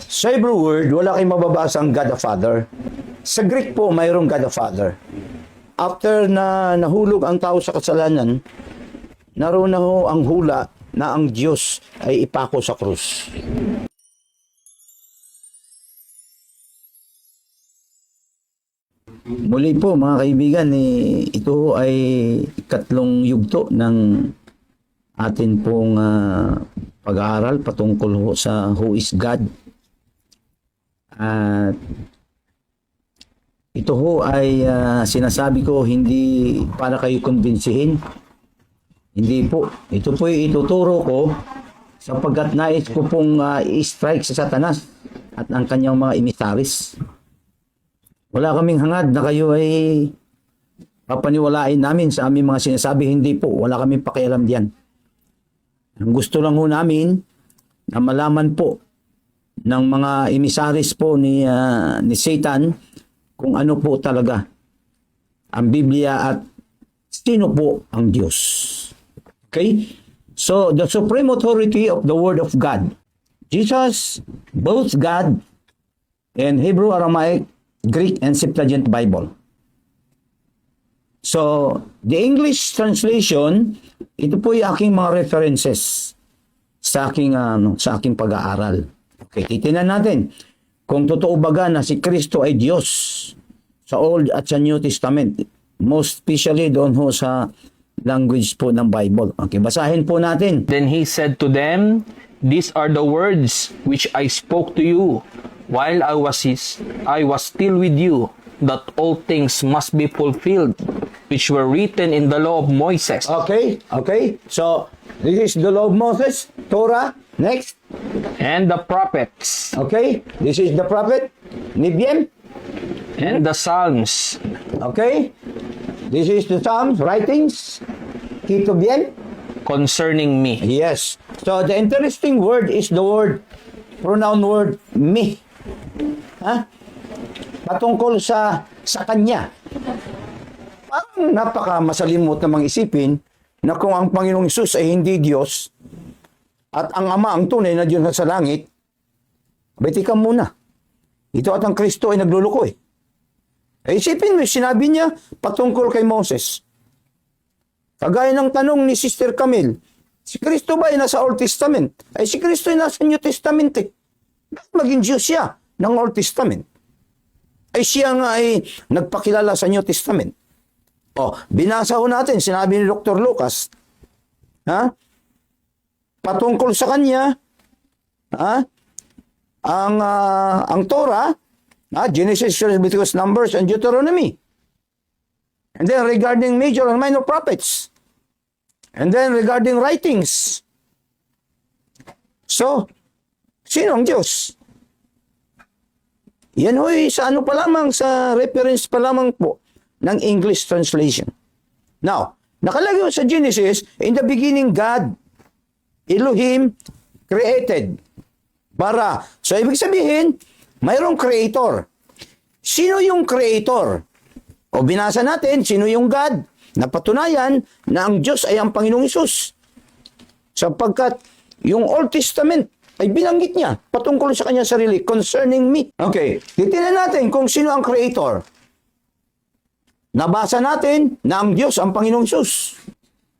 Sa Hebrew word, wala kayong mababasang God the Father. Sa Greek po, mayroong God the Father. After na nahulog ang tao sa kasalanan, naroon na ho ang hula na ang Diyos ay ipako sa krus. Muli po mga kaibigan, ito ay ikatlong yugto ng atin pong pag-aaral patungkol ho sa Who is God. At ito ho ay sinasabi ko hindi para kayo kumbinsihin. Hindi po. Ito po ay ituturo ko sapagkat nais ko pong i-strike sa Satanas at ang kanyang mga imisaris. Wala kaming hangad na kayo ay papaniwalain namin sa aming mga sinasabi. Hindi po. Wala kaming pakialam diyan. Ang gusto lang ho namin na malaman po ng mga imisaris po ni Satan kung ano po talaga ang Biblia at sino po ang Diyos. Okay? So, the supreme authority of the Word of God. Jesus, both God and Hebrew, Aramaic, Greek, and Septuagint Bible. So, the English translation, ito po yung aking mga references sa aking pag-aaral. Okay, titingnan natin kung totoo baga na si Kristo ay Diyos sa Old at sa New Testament. Most especially doon ho sa language po ng Bible. Okay, basahin po natin. Then he said to them, "These are the words which I spoke to you while I was still with you, that all things must be fulfilled, which were written in the law of Moses." Okay. So, this is the law of Moses, Torah. Next. And the prophets. Okay. This is the prophet. Nibyen. And the Psalms. Okay. This is the Psalms, writings. Kitubyen. Concerning me. Yes. So, the interesting word is the pronoun word, me. Patungkol sa kanya. Parang napaka masalimot namang isipin na kung ang Panginoong Hesus ay hindi Diyos at ang Ama ang tunay na Diyos sa langit, betikan muna. Ito at ang Kristo ay nagluluko eh. Isipin mo, sinabi niya patungkol kay Moses. Kagaya ng tanong ni Sister Camille, si Kristo ba ay nasa Old Testament? Ay si Kristo ay nasa New Testament eh. Bakit maging Diyos siya ng Old Testament? Ay siya nga ay nagpakilala sa New Testament. Binasa ho natin, sinabi ni Dr. Lucas, patungkol sa kanya, ang Torah, Genesis, Leviticus, Numbers, and Deuteronomy. And then regarding major and minor prophets. And then regarding writings. So, sino ang Diyos? Yan ho'y sa pa lamang, sa reference pa lamang po ng English translation. Now, nakalagay sa Genesis, in the beginning God, Elohim, created. Bara. So, ibig sabihin, mayroong creator. Sino yung creator? O binasa natin, sino yung God? Napatunayan na ang Diyos ay ang Panginoong Hesus. Sapagkat yung Old Testament ay binanggit niya patungkol sa kanyang sarili, concerning me. Okay, titingnan natin kung sino ang creator. Nabasa natin na ang Diyos ang Panginoong Hesus.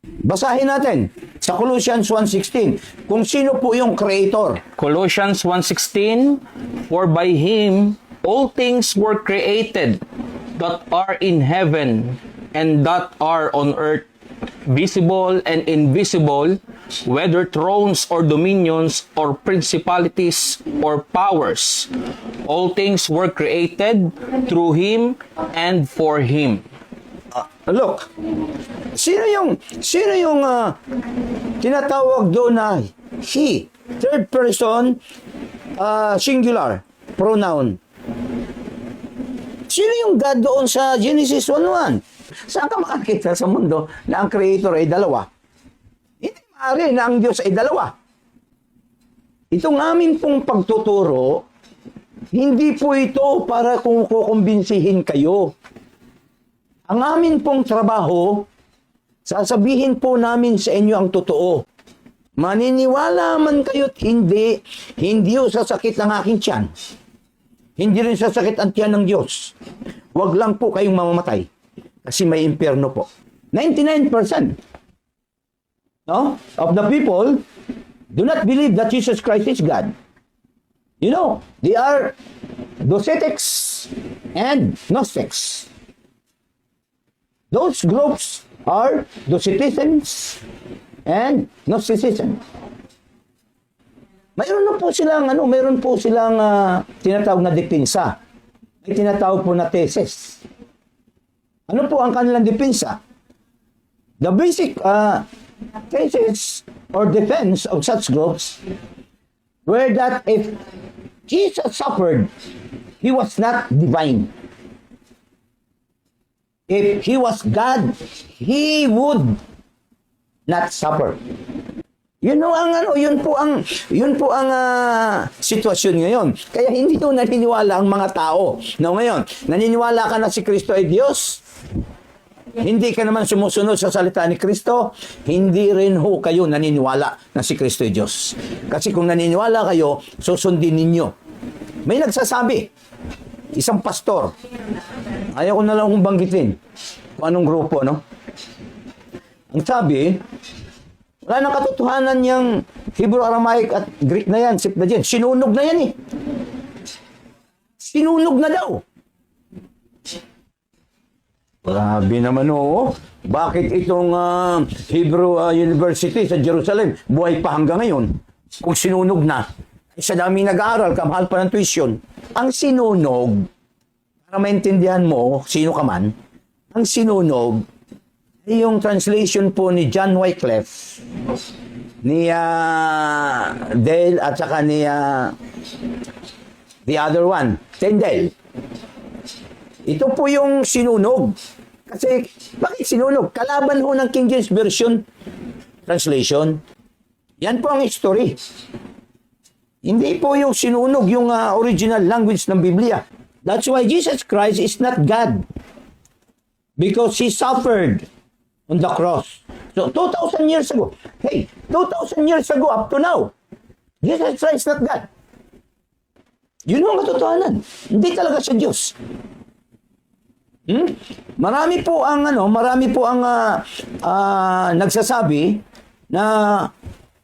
Basahin natin sa Colossians 1:16 kung sino po yung creator. Colossians 1:16, "For by him all things were created that are in heaven and that are on earth, visible and invisible, whether thrones or dominions or principalities or powers. All things were created through him and for him." Look, sino yung tinatawag doon na he, third person, singular pronoun? Sino yung God doon sa Genesis 1:1? Saan ka makakita sa mundo na ang creator ay dalawa? Hindi maaari na ang Diyos ay dalawa. Itong amin pong pagtuturo, hindi po ito para kung kukumbinsihin kayo. Ang amin pong trabaho, sasabihin po namin sa inyo ang totoo. Maniniwala man kayo't hindi, hindi ho sasakit ang aking tiyan. Hindi rin sasakit ang tiyan ng Diyos. Huwag lang po kayong mamamatay. Kasi may impyerno po. 99% no, of the people do not believe that Jesus Christ is God. You know, they are Docetics and Gnostics. Those groups are Doceticism and Gnosticism. Mayroon po silang tinatawag na depensa. May tinatawag po na thesis. Ano po ang kanilang depensa? The basic thesis or defense of such groups were that if Jesus suffered, he was not divine. If he was God, he would not suffer. Yun po ang sitwasyon ngayon. Kaya hindi po naniniwala ang mga tao. No, ngayon, naniniwala ka na si Kristo ay Diyos? Hindi ka naman sumusunod sa salita ni Kristo, hindi rin ho kayo naniniwala na si Kristo ay Diyos. Kasi kung naniniwala kayo, susundin ninyo. May nagsasabi, isang pastor, ayaw ko na lang kung banggitin kung anong grupo, no? Ang sabi, wala nang katotohanan niyang Hebrew, Aramaic at Greek na yan, Septuagint. Sinunog na yan eh. Sinunog na daw. Grabe naman oo. Bakit itong Hebrew University sa Jerusalem buhay pa hanggang ngayon? Kung sinunog na, sa daming nag-aaral, kamahal pa ng tuition. Ang sinunog, para maintindihan mo, sino ka man, ang sinunog, ay yung translation po ni John Wycliffe, ni Dale at saka ni the other one, Tyndale. Ito po yung sinunog. Kasi, bakit sinunog? Kalaban ho ng King James Version translation. Yan po ang history. Hindi po yung sinunog, yung original language ng Biblia. That's why Jesus Christ is not God. Because He suffered on the cross. So, 2,000 years ago. Hey, 2,000 years ago up to now, Jesus Christ is not God. Yun ang katotohanan. Hindi talaga siya Diyos. Marami po ang nagsasabi na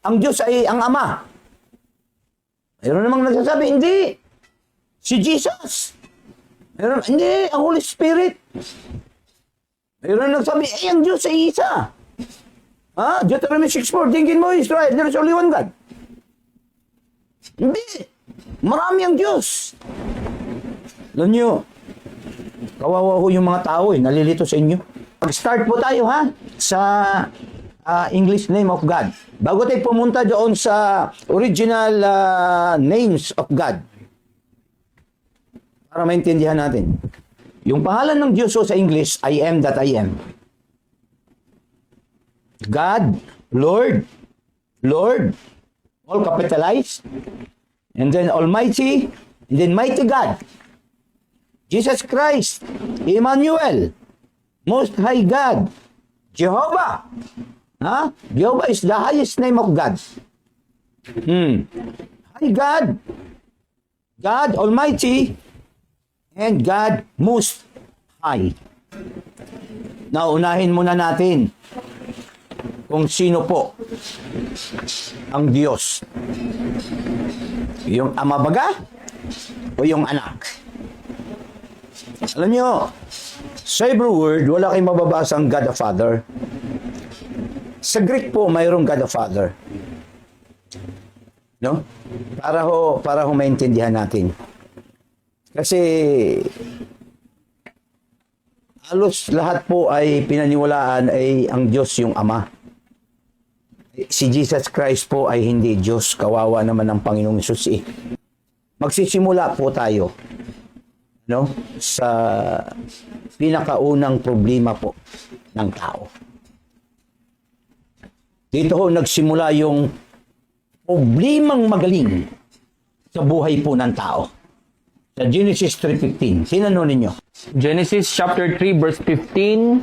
ang Diyos ay ang Ama. Mayroon namang nagsasabi, hindi. Si Jesus. Mayroon, hindi, ang Holy Spirit. Mayroon nagsabi, ang Diyos ay isa. Deuteronomy 6:4, tingin mo Israel, there is only one God. Hindi. Marami ang Diyos. Alam nyo, kawawa ho yung mga tao nalilito sa inyo. Mag-start po tayo sa English name of God. Bago tayo pumunta doon sa original names of God. Para maintindihan natin. Yung pangalan ng Diyos sa English, I am that I am. God, Lord, all capitalized. And then Almighty, and then Mighty God. Jesus Christ, Emmanuel, Most High God, Jehovah. Jehovah is the highest name of God. High God, God Almighty, and God Most High. Now, unahin muna natin kung sino po ang Diyos. Yung Ama baga o yung anak? Alam nyo, sa Hebrew word, wala kayong mababasang God the Father. Sa Greek po, mayroong God the Father. No? Para ho maintindihan natin. Kasi halos lahat po ay pinaniwalaan ay ang Diyos yung Ama. Si Jesus Christ po ay hindi Diyos. Kawawa naman ang Panginoong Hesus Magsisimula po tayo sa pinakaunang problema po ng tao. Dito ho nagsimula yung problemang magaling sa buhay po ng tao. Sa Genesis 3:15. Tinanong ninyo. Genesis chapter 3 verse 15,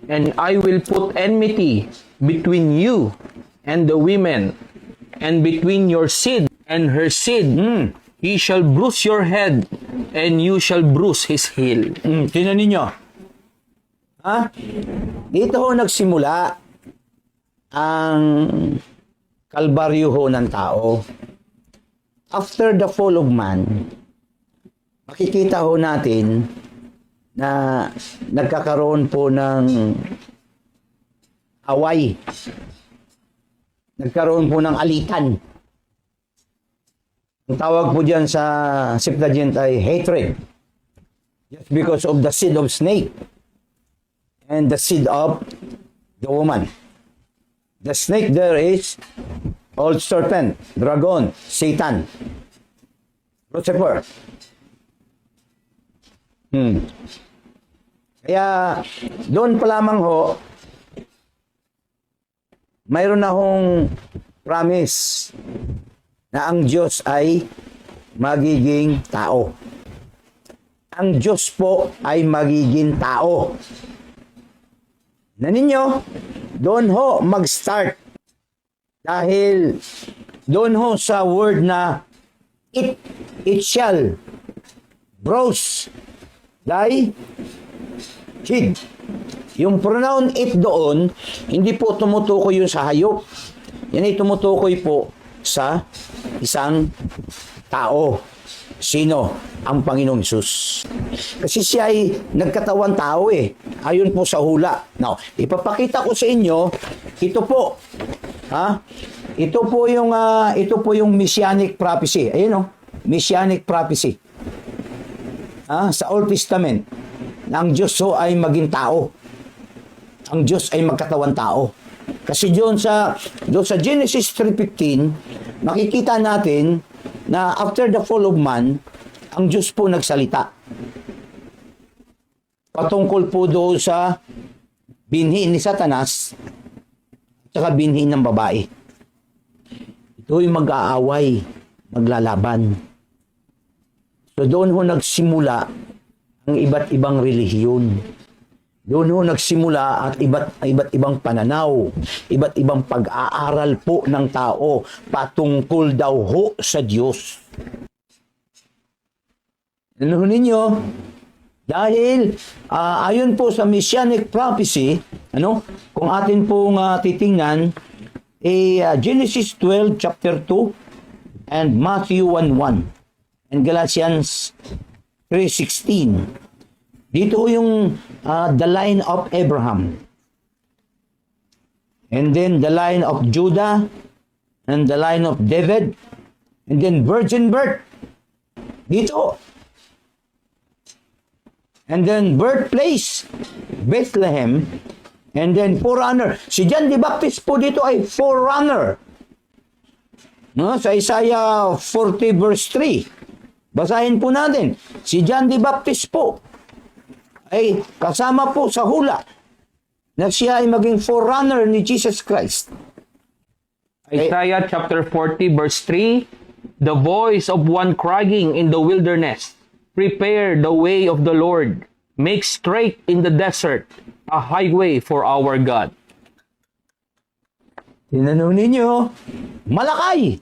and I will put enmity between you and the women, and between your seed and her seed. He shall bruise your head, and you shall bruise his heel. Tingnan ninyo. Ha? Dito ho nagsimula ang kalbaryo ho ng tao. After the fall of man, makikita ho natin na nagkakaroon po ng away. Nagkaroon po ng alitan. Ang tawag po dyan sa Septuagint ay hatred. Just because of the seed of snake and the seed of the woman. The snake there is old serpent, dragon, Satan, Lucifer. Kaya doon pa lamang ho, mayroon na hong promise na ang Diyos ay magiging tao. Ang Diyos po ay magiging tao. Na ninyo, doon ho mag-start. Dahil doon ho sa word na it shall bruise thy head. Yung pronoun it doon, hindi po tumutukoy yun sa hayop. Yan ay tumutukoy po sa isang tao. Sino? Ang Panginoong Hesus. Kasi siya ay nagkatawan tao eh. Ayon po sa hula. Now, ipapakita ko sa inyo, ito po. Ito po yung messianic prophecy. Ayun messianic prophecy. Sa Old Testament, na ang Diyos ho ay maging tao. Ang Diyos ay magkatawan tao. Kasi doon sa Genesis 3:15, makikita natin na after the fall of man, ang Diyos po nagsalita. Patungkol po doon sa binhi ni Satanas at saka binhi ng babae. Ito'y mag-aaway, maglalaban. So doon ho nagsimula ang iba't ibang relihiyon. Doon ho nagsimula at iba't ibang pananaw, iba't ibang pag-aaral po ng tao patungkol daw ho sa Diyos. Ano ninyo? Dahil ayon po sa messianic prophecy, kung atin pong titingnan, Genesis 12 chapter 2 and Matthew 1:1 and Galatians 3:16. Dito yung the line of Abraham. And then the line of Judah and the line of David and then virgin birth. Dito. And then birthplace, Bethlehem. And then forerunner. Si John the Baptist po dito ay forerunner. Sa Isaiah 40 verse 3. Basahin po natin. Si John the Baptist po ay kasama po sa hula na siya ay maging forerunner ni Jesus Christ. Isaiah chapter 40 verse 3, the voice of one crying in the wilderness, prepare the way of the Lord, make straight in the desert a highway for our God. Tinanong ninyo, Malakay,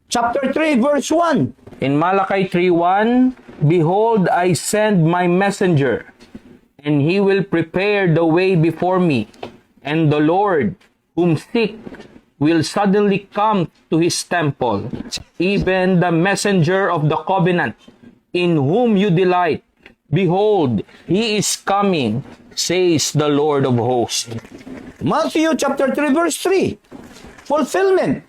chapter 3 verse 1. In Malachi 3:1, behold, I send my messenger, and he will prepare the way before me, and the Lord, whom seek, will suddenly come to his temple, even the messenger of the covenant, in whom you delight. Behold, he is coming, says the Lord of hosts. Matthew chapter 3 verse 3. Fulfillment.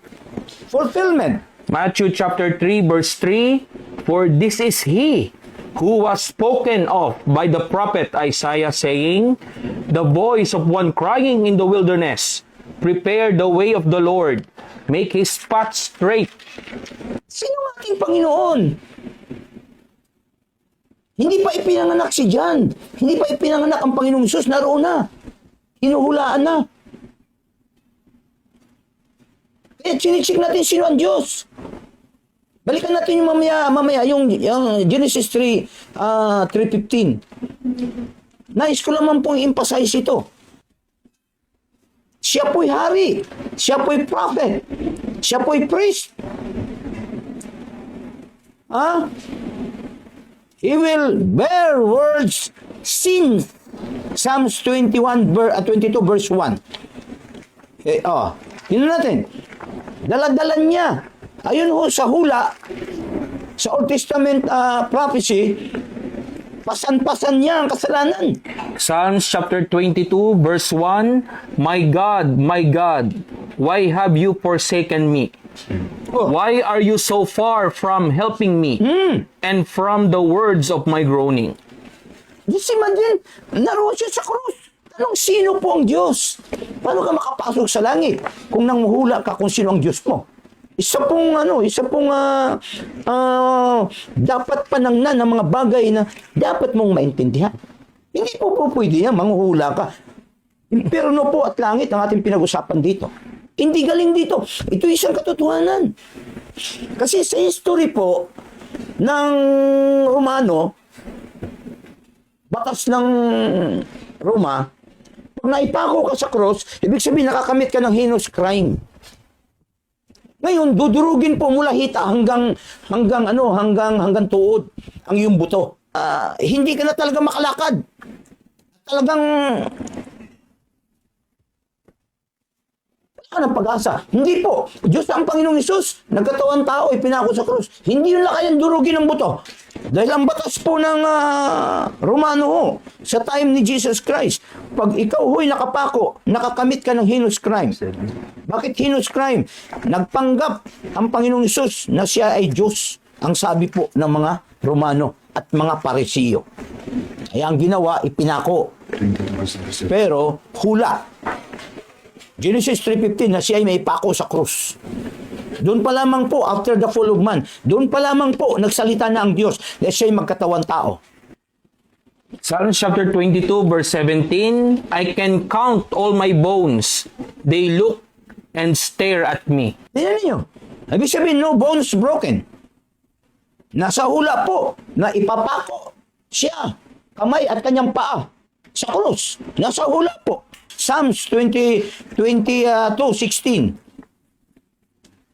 Matthew chapter 3 verse 3, for this is he who was spoken of by the prophet Isaiah, saying, the voice of one crying in the wilderness, prepare the way of the Lord, make his path straight. Sino ang ating Panginoon? Hindi pa ipinanganak si John. Hindi pa ipinanganak ang Panginoong Hesus. Naroon na. Hinuhulaan na. Chinichik natin sino ang Diyos. Balikan natin yung mamaya yung Genesis 3:15. Nais ko naman pong emphasize ito. Siya po'y hari. Siya po'y prophet. Siya po'y priest. He will bear words sins. Psalms 22 verse 1. Tingnan natin. Daladalan niya. Ayun ho, sa hula, sa Old Testament prophecy, pasan-pasan niya ang kasalanan. Psalms chapter 22 verse 1, my God, why have you forsaken me? Why are you so far from helping me and from the words of my groaning? Just imagine, naroon siya sa krus. Tanong, sino po ang Diyos? Paano ka makapasok sa langit kung nanghuhula ka kung sino ang Diyos mo? Isa pong dapat panangnan ng mga bagay na dapat mong maintindihan. Hindi po pwede yan, manghuhula ka. Impyerno po at langit ang ating pinag-usapan dito. Hindi galing dito. Ito isang katotohanan. Kasi sa history po ng Romano, batas ng Roma, pag naipako ka sa cross, ibig sabihin nakakamit ka ng heinous crime. Ngayon, dudurugin po mula hita hanggang tuod ang iyong buto. Hindi ka na talaga makalakad. Talagang wala ka ng pag-asa. Hindi po. Diyos ang Panginoong Hesus, nagkatawang tao, ipinako sa krus. Hindi yun lakayan durugin ng buto. Dahil ang batas po ng Romano ho, sa time ni Jesus Christ, pag ikaw ho'y nakapako, nakakamit ka ng heinous crime. Bakit heinous crime? Nagpanggap ang Panginoong Hesus na siya ay Diyos, ang sabi po ng mga Romano at mga Parisiyo. Kaya ang ginawa, ipinako. Pero hula. Genesis 3:15 na siya ay may pako sa krus. Doon pa lamang po, after the fall of man, doon pa lamang po, nagsalita na ang Diyos na siya ay magkatawang tao. Psalms chapter 22 verse 17, I can count all my bones. They look and stare at me. Tingnan niyo. Ibig sabihin, no bones broken. Nasa hula po na ipapako siya, kamay at kanyang paa sa krus. Nasa hula po. Psalms 22:16.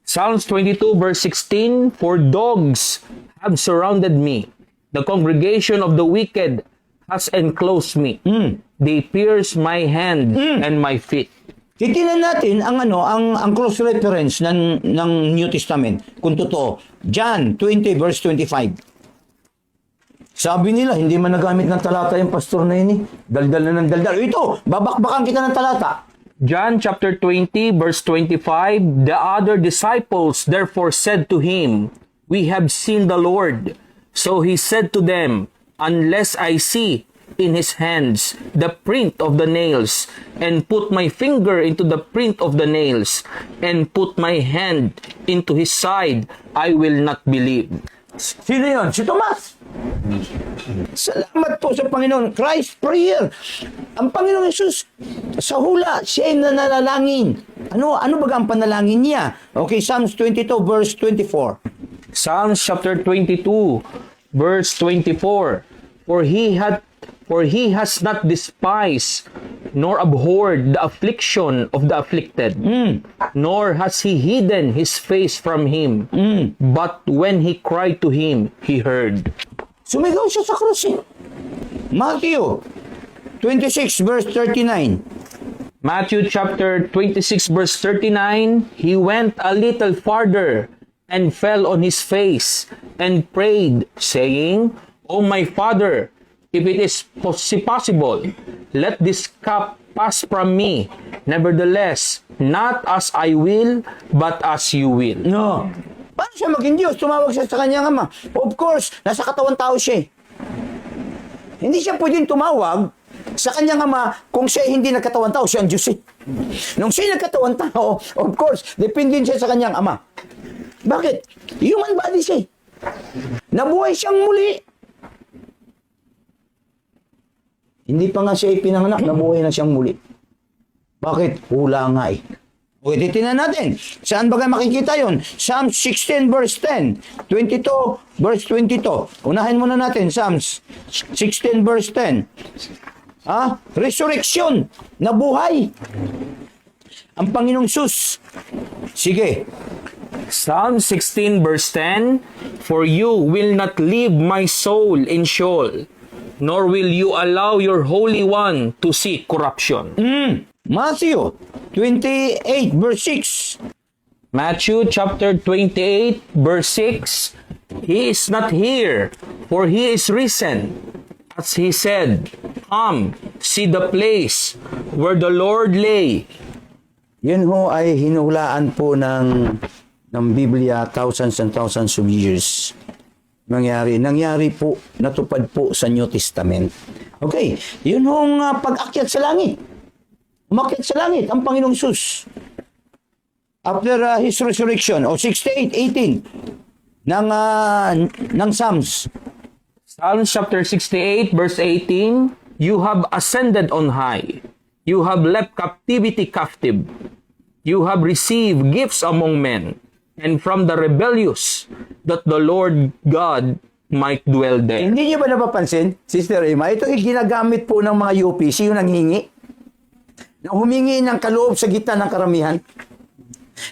Psalms 22 verse 16, for dogs have surrounded me. The congregation of the wicked has enclosed me. They pierce my hand and my feet. Titingnan natin ang cross reference ng New Testament kung totoo. John 20 verse 25. Sabi nila, hindi man nagamit ng talata yung pastor na yun. Daldal na ng daldal. Ito, babakbakan kita ng talata. John chapter 20 verse 25, the other disciples therefore said to him, we have seen the Lord. So he said to them, unless I see in his hands the print of the nails, and put my finger into the print of the nails, and put my hand into his side, I will not believe. Sino yun? Si Tomas. Salamat po sa Panginoon. Christ prayer. Ang Panginoong Hesus, sa hula, siya ay nanalangin. Ano ba ang panalangin niya? Okay, Psalms 22 verse 24. Psalms chapter 22 verse 24, for he has not despised nor abhorred the affliction of the afflicted, nor has he hidden his face from him. But when he cried to him, he heard. Sumigaw siya sa krus. Matthew 26 verse 39. Matthew chapter 26 verse 39, he went a little farther and fell on his face and prayed, saying, O my Father, if it is possible, let this cup pass from me. Nevertheless, not as I will, but as you will. No. Paano siya maging Diyos? Tumawag siya sa kanyang ama. Of course, nasa katawan tao siya. Hindi siya pwedeng tumawag sa kanyang ama kung siya hindi nagkatawan tao, siya ang Diyos. Nung siya nagkatawan tao, of course, depende siya sa kanyang ama. Bakit? Human body siya. Nabuhay siyang muli. Hindi pa nga siya ipinanganak, nabuhay na siyang muli. Bakit? Hula nga eh. Okay, titignan natin. Saan ba makikita yun? Psalms 16 verse 10, 22 verse 22. Unahin muna natin, Psalms 16 verse 10. Resurrection, nabuhay. ang Panginoong Sus. Sige. Psalm 16 verse 10, For you will not leave my soul in Sheol, nor will you allow your Holy One to see corruption. Matthew 28 verse 6. Matthew chapter 28 verse 6, He is not here, for He is risen. As He said, Come, see the place where the Lord lay. Yun ho ay hinuhulaan po ng Biblia thousands and thousands of years. Nangyari po, natupad po sa New Testament. Okay, yun hong pag-akyat sa langit. Umakyat sa langit ang Panginoong Sus. After His resurrection, o 68:18 ng Psalms. Psalm chapter 68 verse 18, You have ascended on high. You have left captivity captive. You have received gifts among men, and from the rebellious, that the Lord God might dwell there. Hindi niyo ba napapansin, Sister Emma, ito ay ginagamit po ng mga UPC, yung nanghingi. Na humingi ng kaloob sa gitna ng karamihan.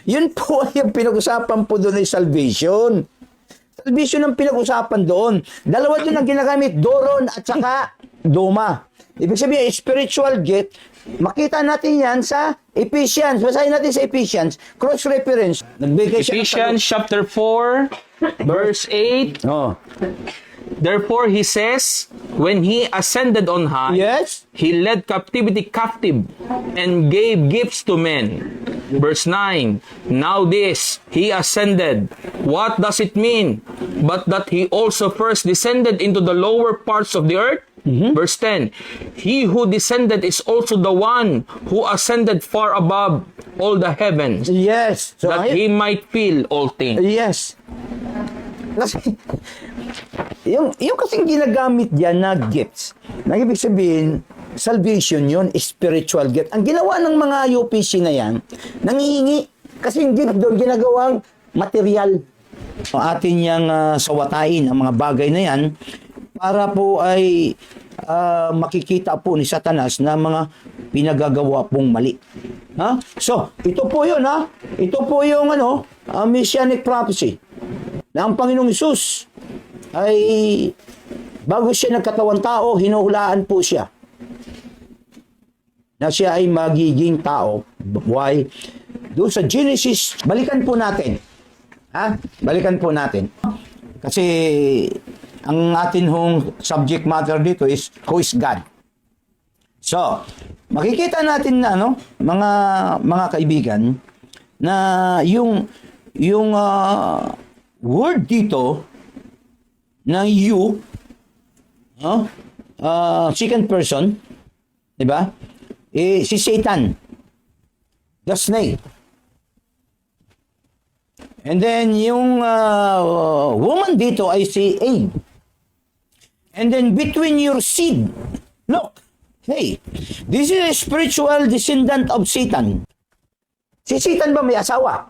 Yun po ay yung pinag-usapan po doon ay salvation. Salvation ang pinag-usapan doon. Dalawa doon ang ginagamit, doron at saka doma. Ibig sabihin, spiritual gift, makita natin yan sa Ephesians. Basahin natin sa Ephesians. Cross-reference. Nagbigay siya Ephesians chapter 4 verse 8, Oh. Therefore he says, when he ascended on high, Yes. he led captivity captive and gave gifts to men. Verse 9, now this, he ascended. What does it mean? But that he also first descended into the lower parts of the earth? Verse 10, he who descended is also the one who ascended far above all the heavens, Yes. So, that he might fill all things. yes. Kasi, yung kasing ginagamit yan na gifts, na ibig sabihin, salvation yun, spiritual gift. Ang ginawa ng mga UPC na yan, nangihingi, kasi yung gift doon ginagawang material. Atin niyang sawatain ang mga bagay na yan, para po ay makikita po ni Satanas na mga pinagagawa pong mali. Ha? So, ito po yun, ha? Ito po yung messianic prophecy na ang Panginoong Hesus ay bago siya nagkatawang tao, hinuhulaan po siya na siya ay magiging tao. Why? Doon sa Genesis, balikan po natin. Ha? Balikan po natin. Kasi ang atin hong subject matter dito is who is God. So, makikita natin na mga kaibigan na yung word dito na you, second person, di ba? Si Satan, the snake. And then yung woman dito ay si Eve. And then between your seed, look, hey, this is a spiritual descendant of Satan. Si Satan ba may asawa?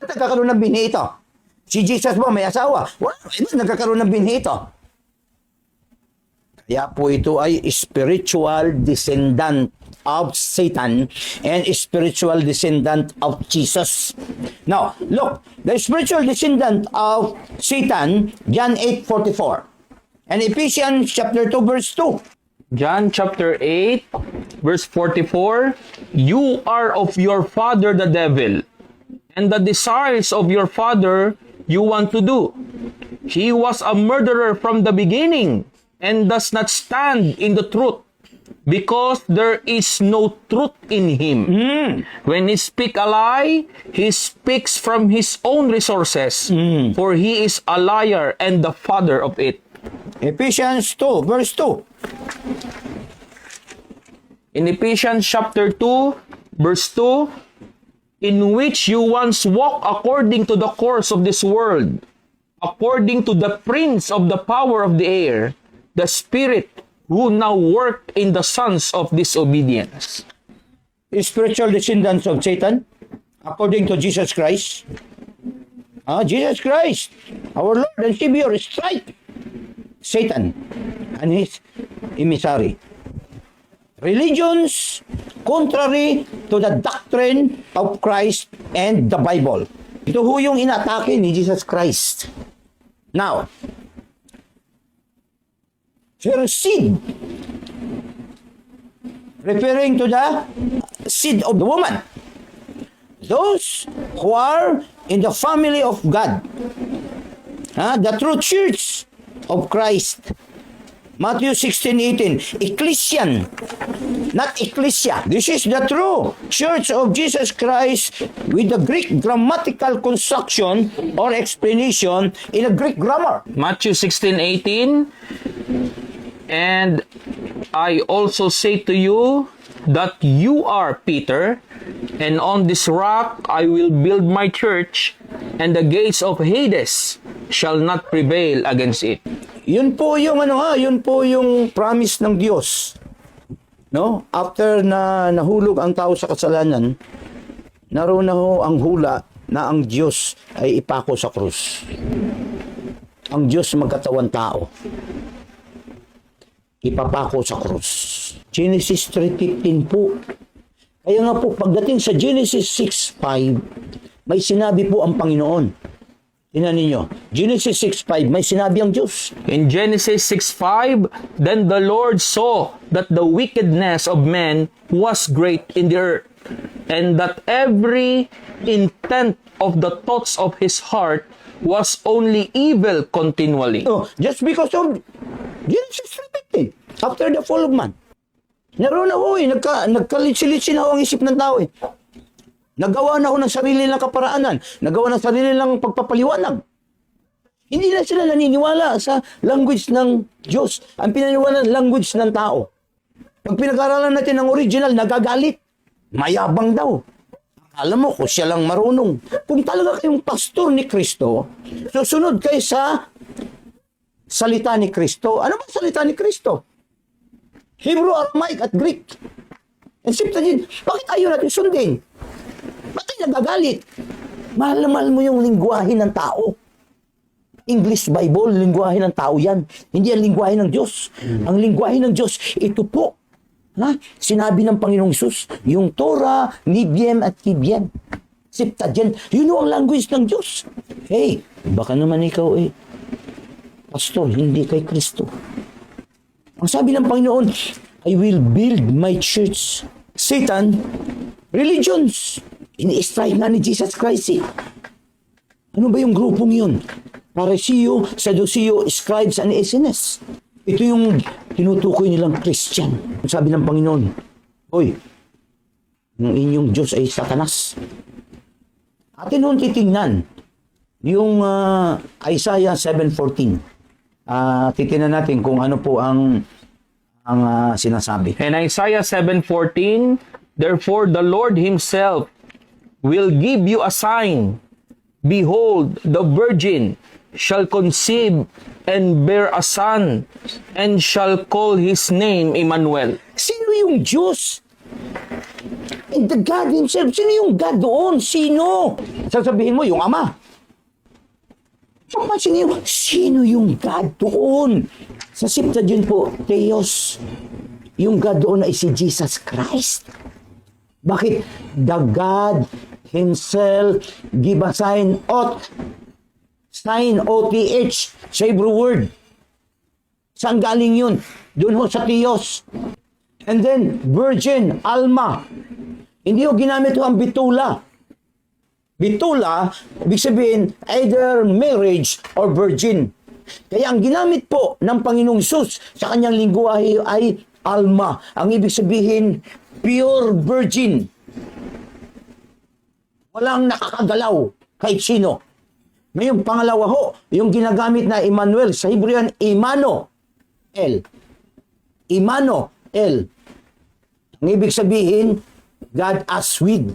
Nagkakaroon ng binhi ito. Si Jesus ba may asawa? Wala, nagkakaroon ng binhi ito. Kaya po ito ay spiritual descendant of Satan and spiritual descendant of Jesus. Now, look, the spiritual descendant of Satan, John 8:44. And Ephesians chapter 2 verse 2. John chapter 8 verse 44, you are of your father the devil, and the desires of your father you want to do. He was a murderer from the beginning, and does not stand in the truth, because there is no truth in him. When he speaks a lie, he speaks from his own resources, for he is a liar and the father of it. Ephesians 2 verse 2. In Ephesians chapter 2, verse 2, in which you once walked according to the course of this world, according to the prince of the power of the air, the spirit who now work in the sons of disobedience. Spiritual descendants of Satan, according to Jesus Christ. Jesus Christ, our Lord and Savior, strike Satan and his emissary. Religions contrary to the doctrine of Christ and the Bible. Ito ho yung inatake ni Jesus Christ. Now, her seed, referring to the seed of the woman. Those who are in the family of God. The true church of Christ. Matthew 16:18. Ecclesian, not ecclesia. This is the true church of Jesus Christ with the Greek grammatical construction or explanation in a Greek grammar. Matthew 16:18. And I also say to you that you are Peter, and on this rock I will build my church, and the gates of Hades shall not prevail against it. Yun po yung yun po yung promise ng Diyos. No? After na nahulog ang tao sa kasalanan, naroon na ho ang hula na ang Diyos ay ipako sa krus. Ang Diyos magkatawan tao. Ipapako sa krus. Genesis 3:15 po. Kaya nga po, pagdating sa Genesis 6:5, may sinabi po ang Panginoon. Tingnan ninyo, Genesis 6:5, may sinabi ang Diyos. In Genesis 6:5, then the Lord saw that the wickedness of men was great in the earth, and that every intent of the thoughts of his heart was only evil continually. Oh, just because of Genesis 3:15, after the fall of man. Naroon na ho nagkalitsi-litsi na ho ang isip ng tao eh. Nagawa na ho ng sarili ng kaparaanan. Nagawa ng sarili ng pagpapaliwanag. Hindi na sila naniniwala sa language ng Diyos. Ang pinaniwala language ng tao. Pag pinag-aralan natin ang original, nagagalit. Mayabang daw. Alam mo, kung siya lang marunong. Kung talaga kayong pastor ni Kristo, susunod kayo sa salita ni Kristo. Ano ba salita ni Kristo? Hebrew, Aramaic at Greek. And Septuagint, bakit ayaw natin sundin? Bakit nagagalit? Mahal na mahal mo yung lingwahe ng tao. English Bible, lingwahe ng tao yan. Hindi ang lingwahe ng Diyos. Ang lingwahe ng Diyos, ito po. Sinabi ng Panginoong Isus, yung Torah, Nibiem at Kibyen. Septuagint, yun ang language ng Diyos. Hey, baka naman ikaw pastor, hindi kay Kristo. Ang sabi ng Panginoon, I will build my church. Satan, religions. Ini-strike nga ni Jesus Christ Ano ba yung grupong yun? Pariseo, Sadduceo, Scribes, and Essenes. Ito yung tinutukoy nilang Christian. Sabi ng Panginoon, Hoy, yung inyong Diyos ay Satanas. Atin nun titingnan yung Isaiah 7:14. Titingnan natin kung ano po ang sinasabi. In Isaiah 7:14, therefore the Lord himself will give you a sign. Behold, the virgin shall conceive and bear a son, and shall call his name Emmanuel. Sino yung Diyos? And the God himself. Sino yung God doon? Sino? Sasabihin mo, yung Ama. Sino yung God doon? Sa Septuagint po, Theos. Yung God doon ay si Jesus Christ. Bakit? The God himself give a sign, sign, O-T-H, sa Hebrew word. Saan galing yun? Doon ho sa Theos. And then, virgin, Alma. Hindi ho ginamit ho ang Bitula. Bitula, ibig sabihin, either marriage or virgin. Kaya ang ginamit po ng Panginoong Hesus sa kanyang lingwahe ay Alma. Ang ibig sabihin, pure virgin. Walang nakakagalaw kahit sino. Ngayong pangalawa ho, yung ginagamit na Emmanuel, sa Hebrew yan, Immanuel. Immanuel. Ang ibig sabihin, God as with.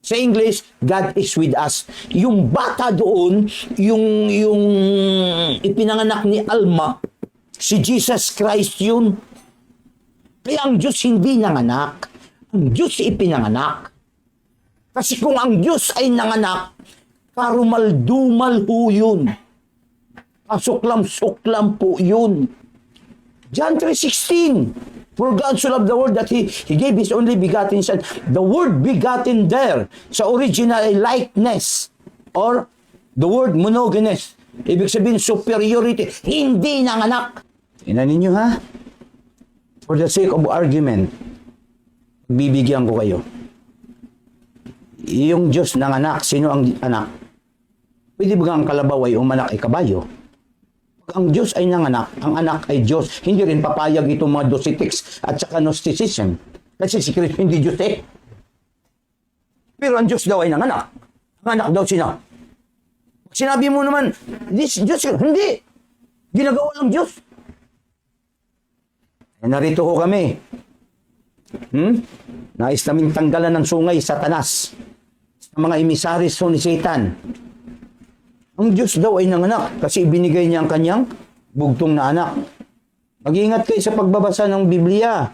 Sa English, God is with us. Yung bata doon, yung ipinanganak ni Alma, si Jesus Christ yun. Kaya ang Diyos hindi nanganak. Ang Diyos ipinanganak. Kasi kung ang Diyos ay nanganak, karumal-dumal po yun. Kasuklam-suklam po yun. John 3:16. For God so loved the world that He gave His only begotten Son. The word begotten there, sa original ay likeness, or the word monogenes. Ibig sabihin, superiority. Hindi nanganak. Tingnan ninyo ha? For the sake of argument, bibigyan ko kayo. Yung Diyos nanganak, sino ang anak? Pwede ba ang kalabaw ay umanak ay kabayo? Pag ang Diyos ay nanganak, ang anak ay Diyos. Hindi rin papayag itong mga Docetics at saka Gnosticism. Kasi si Kristo hindi Diyos eh. Pero ang Diyos daw ay nanganak. Ang anak daw sino? Sinabi mo naman, this Diyos, hindi. Ginagawa ng Diyos. Eh, narito ko kami. Nais namin tanggalan ng sungay, Satanas. Sa mga emisaris ni Satan. Ang Diyos daw ay nanganak kasi ibinigay niya ang kanyang bugtong na anak. Mag-iingat kayo sa pagbabasa ng Biblia,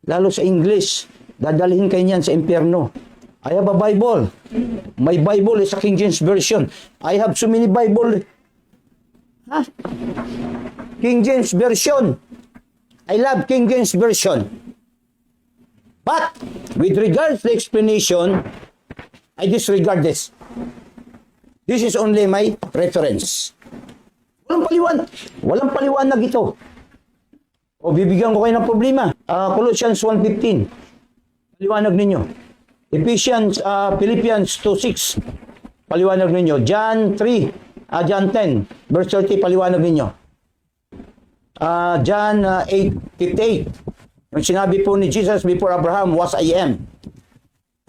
lalo sa English. Dadalhin kayo niyan sa impyerno. I have a Bible. My Bible is a King James Version. I have so many Bible. Ha? King James Version. I love King James Version. But, with regards to explanation, I disregard this. This is only my reference. Walang paliwanag ito. O bibigyan ko kayo ng problema. Colossians 1:15. Paliwanag ninyo. Philippians 2:6. Paliwanag ninyo. John 10, verse 30, paliwanag ninyo. John 8:58. Yung sinabi po ni Jesus, before Abraham was I am.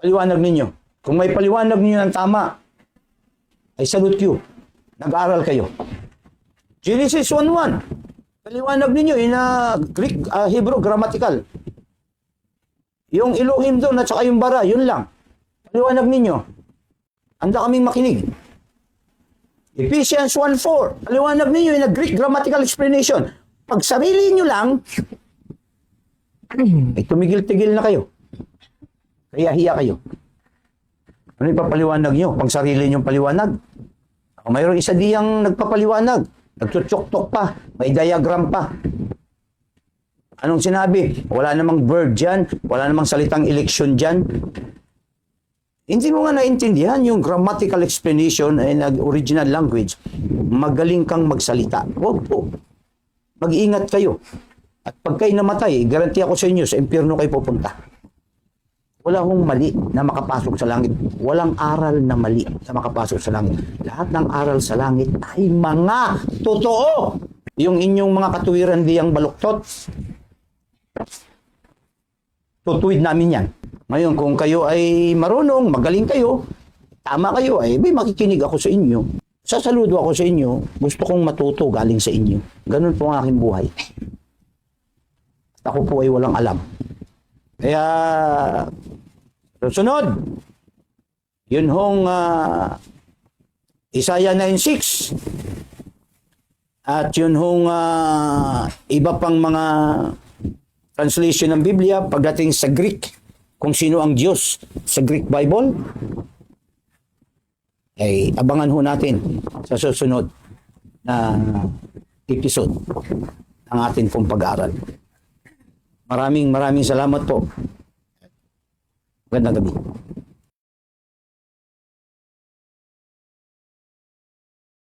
Paliwanag ninyo. Kung may paliwanag ninyo ng tama, I salute you. Nag-aaral kayo. Genesis 1:1. Paliwanag ninyo in Greek, Hebrew, grammatical. Yung Elohim doon at saka yung bara, yun lang. Paliwanag ninyo. Handa kaming makinig. Ephesians 1:4. Paliwanag ninyo in a Greek grammatical explanation. Pag sarili nyo lang, ay tumigil-tigil na kayo. Kaya hiya kayo. Ano yung papaliwanag nyo? Pag sarili nyo paliwanag. O mayroong isa diyang nagpapaliwanag. Nagtutsok-tok pa. May diagram pa. Anong sinabi? Wala namang verb dyan. Wala namang salitang election dyan. Hindi mo nga naintindihan yung grammatical explanation in original language. Magaling kang magsalita. Huwag po. Mag-iingat kayo. At pag kayo namatay, garanti ako sa inyo, sa impyerno kayo pupunta. Wala hong mali na makapasok sa langit. Walang aral na mali na makapasok sa langit. Lahat ng aral sa langit ay mga totoo. Yung inyong mga katuwiran diyang baluktot, tutuwid namin yan. Ngayon, kung kayo ay marunong, magaling kayo, tama kayo, ay may makikinig ako sa inyo. Sasaludo ako sa inyo. Gusto kong matuto galing sa inyo. Ganun po ang aking buhay. At ako po ay walang alam. Kaya, sunod, yun hong Isaiah 9:6 at yun hong iba pang mga translation ng Biblia pagdating sa Greek, kung sino ang Diyos sa Greek Bible, ay abangan ho natin sa susunod na episode ng ating pong pag-aaral. Maraming salamat po. Magandang gabi.